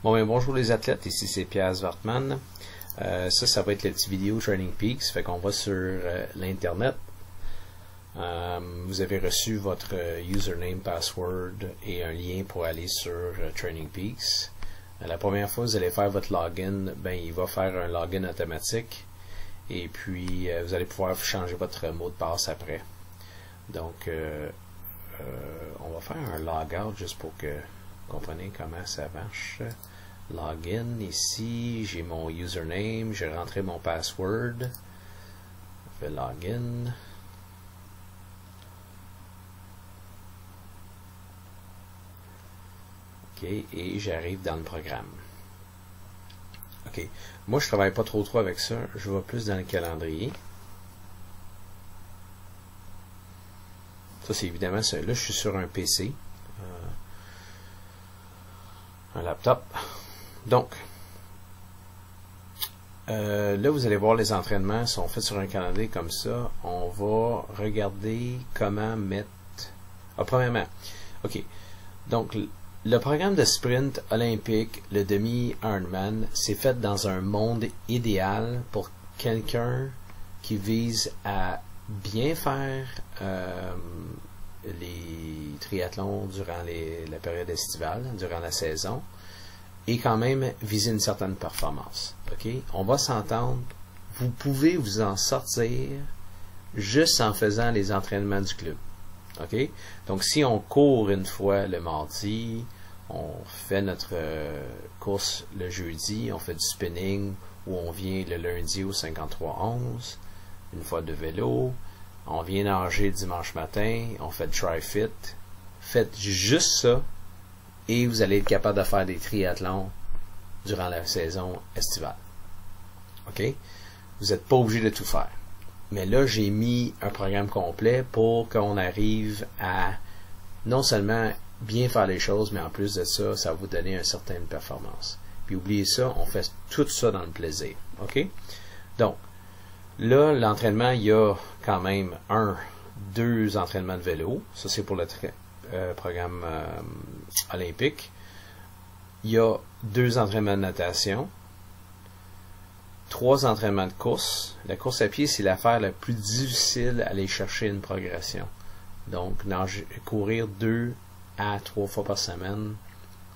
Bon, ben, bonjour les athlètes, ici c'est Pierre Zwartman. Ça va être le petit vidéo Training Peaks, fait qu'on va sur l'internet. Vous avez reçu votre username, password et un lien pour aller sur Training Peaks. La première fois que vous allez faire votre login, ben il va faire un login automatique et puis vous allez pouvoir changer votre mot de passe après. Donc on va faire un logout juste pour que vous compreniez comment ça marche. Login, ici j'ai mon username, j'ai rentré mon password. Je fais login. OK, et j'arrive dans le programme. OK, moi je travaille pas trop avec ça, je vais plus dans le calendrier. Ça c'est évidemment ça. Là je suis sur un PC, un laptop. Donc, là vous allez voir les entraînements sont faits sur un calendrier comme ça. On va regarder comment mettre... premièrement, OK, donc le programme de sprint olympique, le demi-Ironman, c'est fait dans un monde idéal pour quelqu'un qui vise à bien faire les triathlons durant la période estivale, durant la saison, et quand même viser une certaine performance. OK? On va s'entendre. Vous pouvez vous en sortir juste en faisant les entraînements du club. OK? Donc, si on court une fois le mardi, on fait notre course le jeudi, on fait du spinning, ou on vient le lundi au 53-11, une fois de vélo, on vient nager dimanche matin, on fait tri-fit. Faites juste ça, et vous allez être capable de faire des triathlons durant la saison estivale. OK? Vous n'êtes pas obligé de tout faire. Mais là, j'ai mis un programme complet pour qu'on arrive à non seulement bien faire les choses, mais en plus de ça, ça va vous donner une certaine performance. Puis oubliez ça, on fait tout ça dans le plaisir. OK? Donc, là, l'entraînement, il y a quand même 2 entraînements de vélo. Ça, c'est pour le programme olympique. Il y a 2 entraînements de natation. 3 entraînements de course. La course à pied, c'est l'affaire la plus difficile à aller chercher une progression. Donc, courir 2 à 3 fois par semaine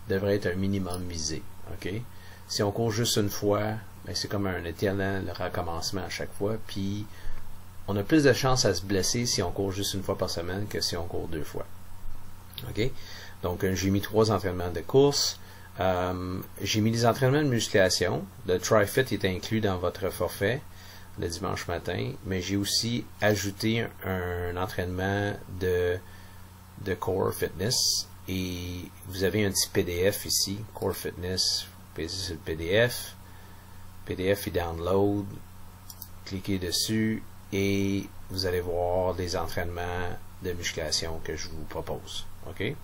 devrait être un minimum visé. OK? Si on court juste une fois, ben c'est comme un éternel recommencement à chaque fois. Puis, on a plus de chances à se blesser si on court juste une fois par semaine que si on court 2 fois. OK? Donc, j'ai mis 3 entraînements de course. J'ai mis les entraînements de musculation. Le tri-fit est inclus dans votre forfait le dimanche matin, mais j'ai aussi ajouté un entraînement de Core Fitness et vous avez un petit PDF ici, Core Fitness, vous payez sur le PDF, PDF il download, cliquez dessus et vous allez voir des entraînements de musculation que je vous propose. OK?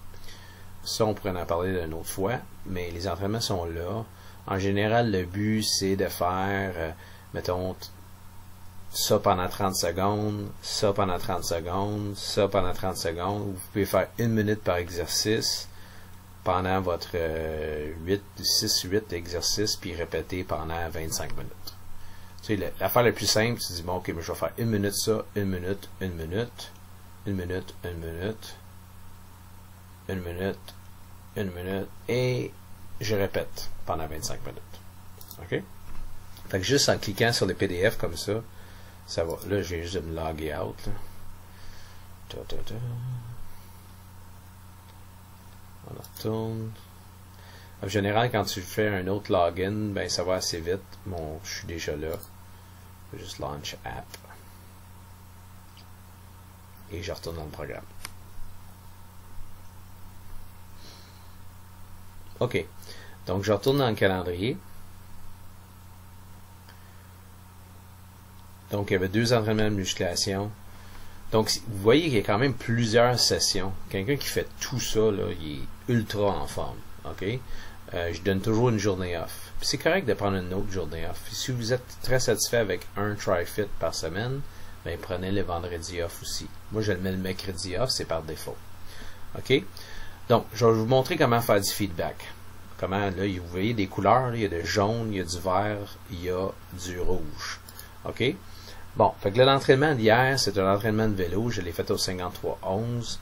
Ça, on pourrait en parler d'une autre fois, mais les entraînements sont là. En général, le but, c'est de faire, mettons, ça pendant 30 secondes, ça pendant 30 secondes, ça pendant 30 secondes. Vous pouvez faire 1 minute par exercice pendant votre 6-8 exercices, puis répéter pendant 25 minutes. Tu sais, l'affaire la plus simple, tu dis, bon, ok, mais je vais faire 1 minute ça, 1 minute, 1 minute, 1 minute, 1 minute, 1 minute, 1 minute, et je répète pendant 25 minutes. OK? Fait que juste en cliquant sur les PDF comme ça, ça va. Là, j'ai juste de me loguer out. Là. On retourne. En général, quand tu fais un autre login, ben ça va assez vite. Bon, je suis déjà là. Je vais juste launch app. Et je retourne dans le programme. OK. Donc, je retourne dans le calendrier. Donc, il y avait 2 entraînements de musculation. Donc, vous voyez qu'il y a quand même plusieurs sessions. Quelqu'un qui fait tout ça, là, il est ultra en forme. OK? Je donne toujours une journée off. C'est correct de prendre une autre journée off. Si vous êtes très satisfait avec un tri-fit par semaine, ben, prenez le vendredi off aussi. Moi, je le mets le mercredi off, c'est par défaut. OK? Donc, je vais vous montrer comment faire du feedback. comment, là, vous voyez des couleurs, là, il y a du jaune, il y a du vert, il y a du rouge. OK? Bon, fait que là, l'entraînement d'hier, c'est un entraînement de vélo, je l'ai fait au 53-11.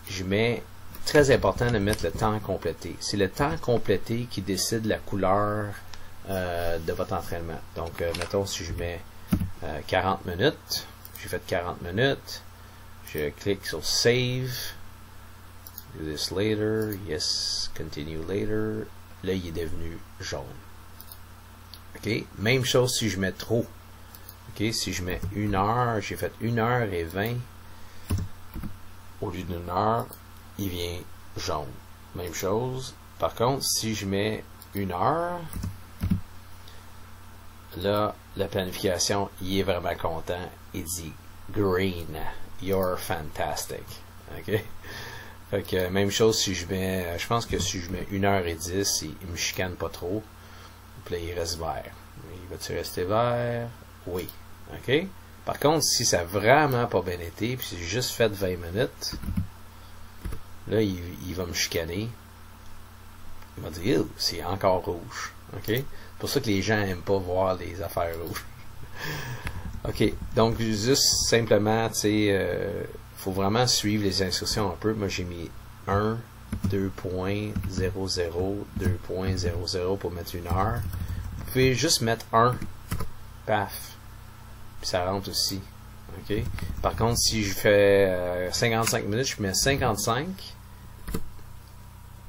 Je mets, très important de mettre le temps complété. C'est le temps complété qui décide la couleur de votre entraînement. Donc, mettons, si je mets 40 minutes, j'ai fait 40 minutes, je clique sur Save, do this later, yes, continue later, là, il est devenu jaune. OK? Même chose si je mets trop. OK? Si je mets 1 heure, j'ai fait 1h20, au lieu d'une heure, il vient jaune. Même chose. Par contre, si je mets 1 heure, là, la planification, il est vraiment content. Il dit green, you're fantastic. OK? Fait que même chose si je mets, je pense que si je mets 1h10, il me chicane pas trop. Puis là, il reste vert. Il va-tu rester vert? Oui. OK? Par contre, si ça n'a vraiment pas bien été, puis j'ai juste fait 20 minutes, là, il va me chicaner. Il va dire, c'est encore rouge. OK? C'est pour ça que les gens n'aiment pas voir les affaires rouges. OK. Donc, juste simplement, tu sais, faut vraiment suivre les instructions un peu. Moi, j'ai mis 1, 2.00, 2.00 pour mettre 1 heure. Vous pouvez juste mettre 1. Paf. Puis ça rentre aussi. OK? Par contre, si je fais 55 minutes, je mets 55.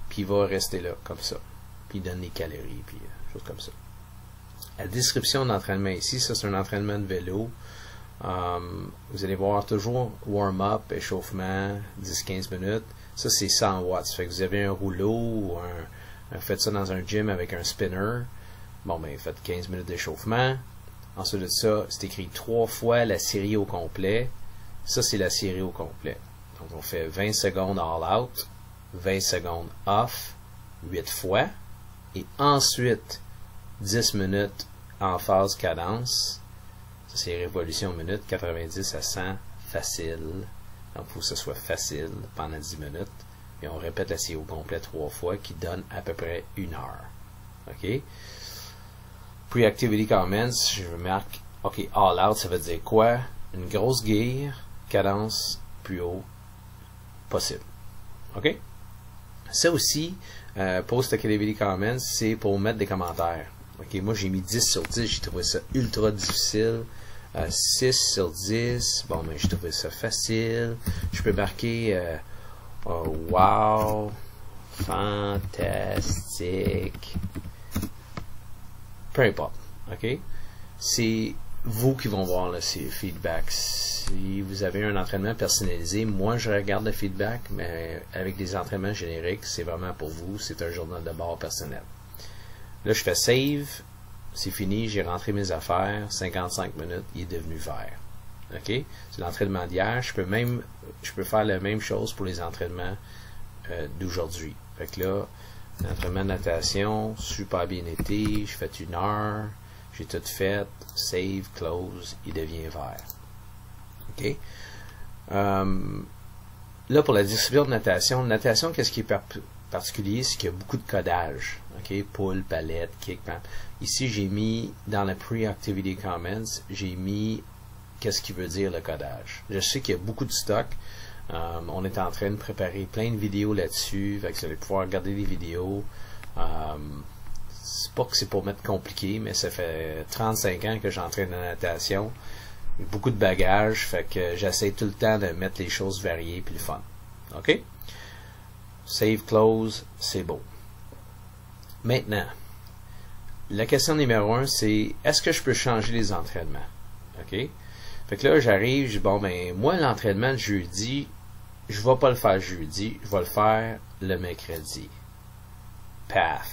Puis il va rester là, comme ça. Puis il donne les calories, puis choses comme ça. La description d'entraînement ici, ça c'est un entraînement de vélo. Vous allez voir toujours warm-up, échauffement, 10-15 minutes. Ça c'est 100 watts. Fait que vous avez un rouleau ou faites ça dans un gym avec un spinner. Bon, ben faites 15 minutes d'échauffement. Ensuite de ça, c'est écrit 3 fois la série au complet. Ça, c'est la série au complet. Donc, on fait 20 secondes all out, 20 secondes off, 8 fois. Et ensuite, 10 minutes en phase cadence. Ça, c'est révolution minute, 90 à 100, facile. Donc, il faut que ce soit facile pendant 10 minutes. Et on répète la série au complet 3 fois, qui donne à peu près 1 heure. OK? Pre-activity comments, je marque, OK, all out, ça veut dire quoi? Une grosse gear, cadence plus haut possible. OK? Ça aussi, post-activity comments, c'est pour mettre des commentaires. OK, moi j'ai mis 10 sur 10, j'ai trouvé ça ultra difficile. 6 sur 10, bon, mais j'ai trouvé ça facile. Je peux marquer, wow, fantastique. Peu importe, OK? C'est vous qui vont voir là, ces feedbacks. Si vous avez un entraînement personnalisé, moi je regarde le feedback, mais avec des entraînements génériques, c'est vraiment pour vous, c'est un journal de bord personnel. Là, je fais save, c'est fini, j'ai rentré mes affaires, 55 minutes, il est devenu vert. OK? C'est l'entraînement d'hier, je peux faire la même chose pour les entraînements d'aujourd'hui. Fait que là, l'entraînement de natation, super bien été, je fais 1 heure, j'ai tout fait, save, close, il devient vert. OK? Là, pour la distribution de natation, qu'est-ce qui est particulier, c'est qu'il y a beaucoup de codage. OK? Poule, palette, kick, pam. Ici, j'ai mis, dans le pre-activity comments, j'ai mis qu'est-ce qui veut dire le codage. Je sais qu'il y a beaucoup de stock. On est en train de préparer plein de vidéos là-dessus. Fait que vous allez pouvoir regarder des vidéos. C'est pas que c'est pour mettre compliqué, mais ça fait 35 ans que j'entraîne la natation. Beaucoup de bagages, fait que j'essaie tout le temps de mettre les choses variées puis le fun. OK? Save, close, c'est beau. Maintenant, la question numéro 1, c'est est-ce que je peux changer les entraînements? OK? Fait que là, j'arrive, je dis bon, ben, moi, l'entraînement de jeudi, je vais pas le faire jeudi, je vais le faire le mercredi. Path.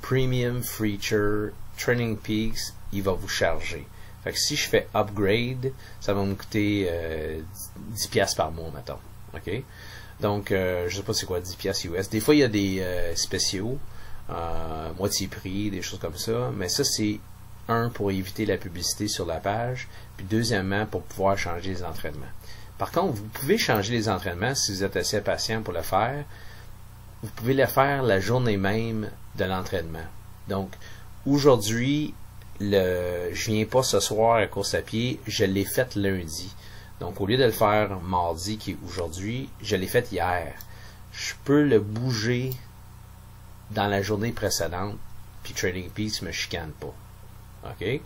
Premium Feature, Training Peaks, il va vous charger. Fait que si je fais upgrade, ça va me coûter 10$ par mois, mettons. OK? Donc, je sais pas c'est quoi 10$ US. Des fois, il y a des spéciaux, moitié prix, des choses comme ça. Mais ça, c'est pour éviter la publicité sur la page. Puis deuxièmement, pour pouvoir changer les entraînements. Par contre, vous pouvez changer les entraînements si vous êtes assez patient pour le faire. vous pouvez le faire la journée même de l'entraînement. Donc, aujourd'hui, je viens pas ce soir à course à pied, je l'ai fait lundi. Donc, au lieu de le faire mardi, qui est aujourd'hui, je l'ai fait hier. Je peux le bouger dans la journée précédente, puis Trading Peaks me chicane pas. OK?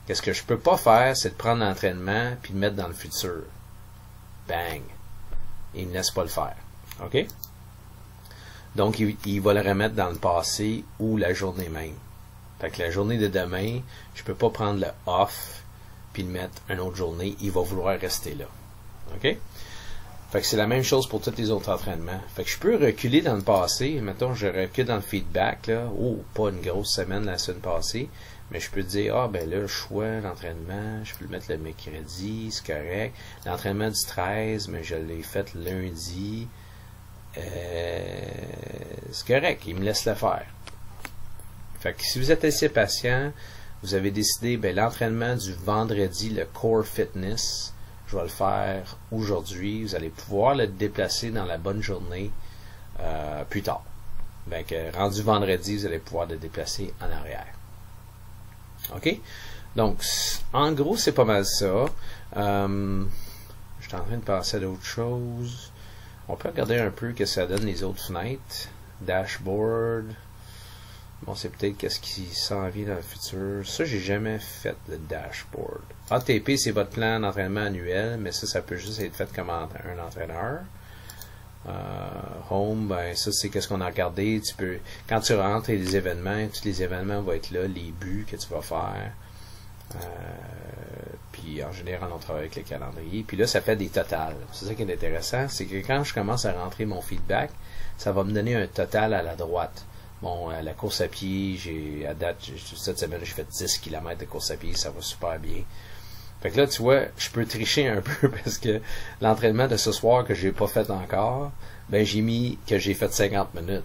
Qu'est-ce que je peux pas faire, c'est de prendre l'entraînement puis le mettre dans le futur. Bang! Il ne laisse pas le faire. OK? Donc, il va le remettre dans le passé ou la journée même. Fait que la journée de demain, je peux pas prendre le off puis le mettre une autre journée. Il va vouloir rester là. OK? Fait que c'est la même chose pour tous les autres entraînements. Fait que je peux reculer dans le passé. Mettons, je recule dans le feedback, là. Oh, pas une grosse semaine la semaine passée. Mais je peux dire, ah, ben là, le choix, l'entraînement, je peux le mettre le mercredi, c'est correct. L'entraînement du 13, mais je l'ai fait lundi. C'est correct, il me laisse le faire. Fait que si vous êtes assez patient, vous avez décidé, ben, l'entraînement du vendredi, le Core Fitness, je vais le faire aujourd'hui. Vous allez pouvoir le déplacer dans la bonne journée plus tard. Donc, rendu vendredi, vous allez pouvoir le déplacer en arrière. OK? Donc, en gros, c'est pas mal ça. Je suis en train de passer à d'autres choses. On peut regarder un peu ce que ça donne les autres fenêtres. Dashboard. Bon, c'est peut-être qu'est-ce qui s'en vient dans le futur. Ça, j'ai jamais fait le dashboard. ATP, c'est votre plan d'entraînement annuel, mais ça peut juste être fait comme un entraîneur. Home, ben ça, c'est qu'est-ce qu'on a regardé. Tu peux, quand tu rentres les événements, tous les événements vont être là, les buts que tu vas faire. Puis en général, on travaille avec le calendrier. Puis là, ça fait des totals. C'est ça qui est intéressant, c'est que quand je commence à rentrer mon feedback, ça va me donner un total à la droite. Bon, la course à pied, à date, cette semaine, j'ai fait 10 km de course à pied, ça va super bien. Fait que là, tu vois, je peux tricher un peu parce que l'entraînement de ce soir que j'ai pas fait encore, ben j'ai mis que j'ai fait 50 minutes.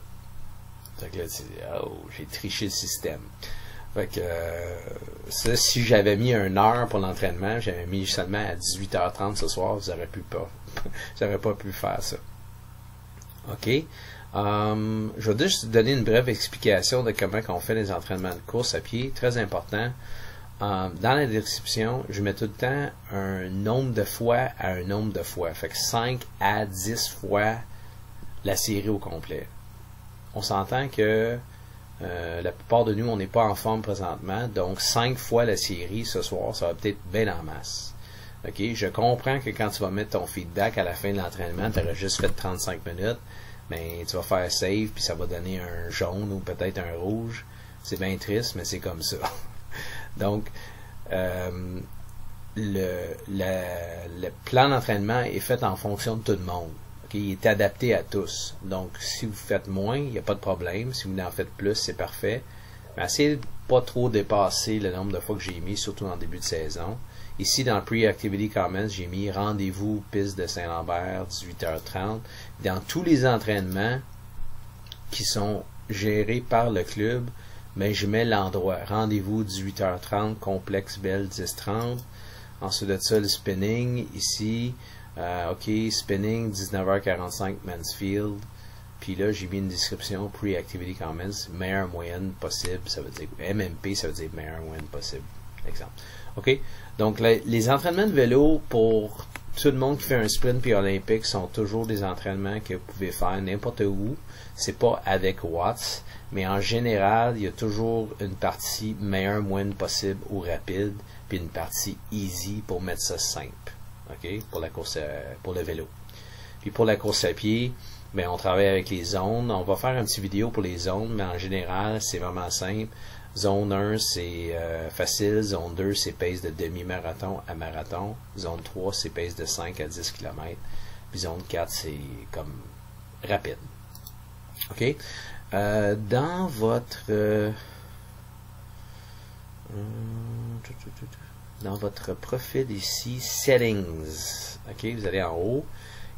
Fait que là, tu dis, oh, j'ai triché le système. Fait que ça, si j'avais mis 1 heure pour l'entraînement, j'avais mis seulement à 18h30 ce soir, j'aurais pas pu faire ça. OK? Je vais juste donner une brève explication de comment on fait les entraînements de course à pied, très important. Dans la description, je mets tout le temps un nombre de fois à un nombre de fois. Fait que 5 à 10 fois la série au complet. On s'entend que la plupart de nous, on n'est pas en forme présentement, donc 5 fois la série ce soir, ça va peut-être bien en masse. OK? Je comprends que quand tu vas mettre ton feedback à la fin de l'entraînement, tu aurais juste fait 35 minutes, mais tu vas faire save, puis ça va donner un jaune ou peut-être un rouge. C'est bien triste, mais c'est comme ça. Donc, le plan d'entraînement est fait en fonction de tout le monde. Okay? Il est adapté à tous. Donc, si vous faites moins, il n'y a pas de problème. Si vous en faites plus, c'est parfait. Mais essayez de pas trop dépasser le nombre de fois que j'ai mis, surtout en début de saison. Ici, dans Pre-Activity Comments, j'ai mis rendez-vous piste de Saint-Lambert, 18h30. Dans tous les entraînements qui sont gérés par le club, mais je mets l'endroit. Rendez-vous 18h30, complexe Belle 10h30. Ensuite de ça, le spinning, ici. OK, spinning, 19h45, Mansfield. Puis là, j'ai mis une description, Pre-Activity Comments, meilleure moyenne possible. Ça veut dire MMP, ça veut dire meilleure moyenne possible. Exemple. OK? Donc, les entraînements de vélo pour tout le monde qui fait un sprint puis olympique sont toujours des entraînements que vous pouvez faire n'importe où. C'est pas avec watts, mais en général, il y a toujours une partie meilleure moyenne possible ou rapide, puis une partie easy pour mettre ça simple. OK? Pour la course, pour le vélo. Puis pour la course à pied, ben on travaille avec les zones. On va faire une petite vidéo pour les zones, mais en général, c'est vraiment simple. Zone 1, c'est facile. Zone 2, c'est pace de demi-marathon à marathon. Zone 3, c'est pace de 5 à 10 km. Puis zone 4, c'est comme rapide. OK? Dans votre profil ici, Settings. OK? Vous allez en haut.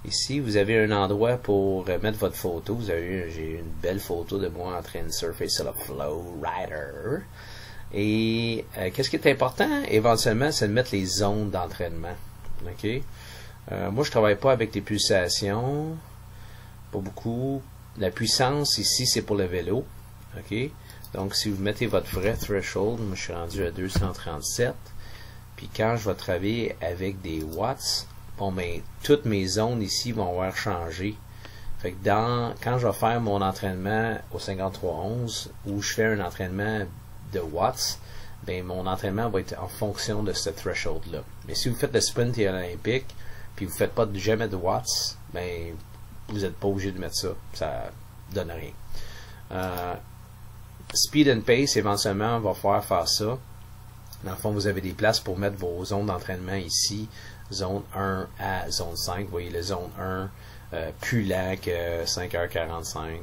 Ici, vous avez un endroit pour mettre votre photo. J'ai une belle photo de moi en train de surfer sur le Flow Rider. Et qu'est-ce qui est important, éventuellement, c'est de mettre les zones d'entraînement. OK? Moi, je travaille pas avec les pulsations. Pas beaucoup. la puissance ici, c'est pour le vélo. OK? Donc, si vous mettez votre vrai threshold, moi je suis rendu à 237. Puis quand je vais travailler avec des watts, bon, ben, toutes mes zones ici vont avoir changé. Fait que quand je vais faire mon entraînement au 5311, où je fais un entraînement de watts, ben, mon entraînement va être en fonction de ce threshold-là. Mais si vous faites le sprint et olympique, puis vous ne faites pas jamais de watts, ben, vous n'êtes pas obligé de mettre ça. Ça donne rien. Speed and pace, éventuellement, on va faire ça. Dans le fond, vous avez des places pour mettre vos zones d'entraînement ici. Zone 1 à zone 5. Vous voyez, le zone 1, plus lent que 5h45,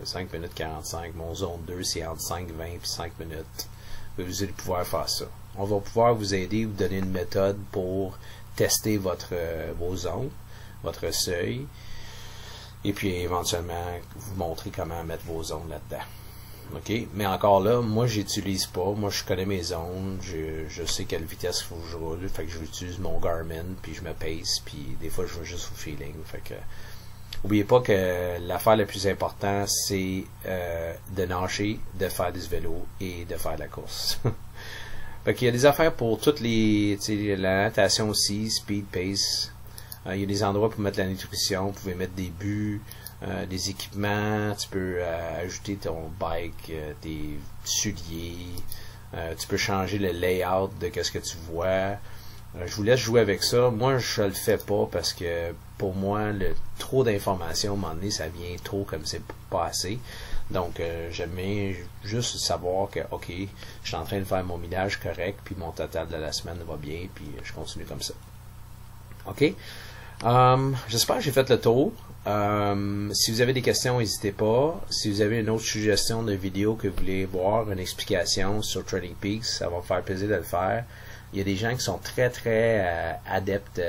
5 minutes 45. Mon zone 2, c'est entre 5:20 et 5 minutes. Vous allez pouvoir faire ça. On va pouvoir vous aider, vous donner une méthode pour tester vos zones, votre seuil. Et puis, éventuellement, vous montrer comment mettre vos zones là-dedans. OK? Mais encore là, moi, j'utilise pas. Moi, je connais mes zones. Je sais quelle vitesse il faut que je roule. Fait que j'utilise mon Garmin, puis je me pace, puis des fois, je vais juste au feeling. Fait que, n'oubliez pas que l'affaire la plus importante, c'est de nager, de faire du vélo et de faire de la course. Fait qu'il y a des affaires pour toutes les... Tu sais, la natation aussi, speed, pace. Il y a des endroits pour mettre la nutrition. Vous pouvez mettre des buts. Des équipements, tu peux ajouter ton bike, tes souliers, tu peux changer le layout de qu'est-ce que tu vois. Je vous laisse jouer avec ça. Moi, je le fais pas parce que pour moi, trop d'informations, à un moment donné, ça vient trop comme c'est pas assez. Donc, j'aime bien juste savoir que, OK, je suis en train de faire mon millage correct, puis mon total de la semaine va bien, puis je continue comme ça. OK? J'espère que j'ai fait le tour. Si vous avez des questions, n'hésitez pas. Si vous avez une autre suggestion de vidéo que vous voulez voir, une explication sur Training Peaks, ça va me faire plaisir de le faire. Il y a des gens qui sont très très adeptes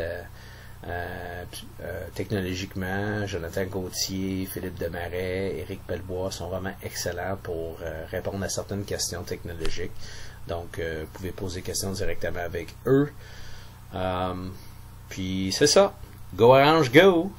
technologiquement. Jonathan Gauthier, Philippe Desmarais, Éric Pellebois sont vraiment excellents pour répondre à certaines questions technologiques. Donc, vous pouvez poser des questions directement avec eux. Puis, c'est ça. Go Orange, go!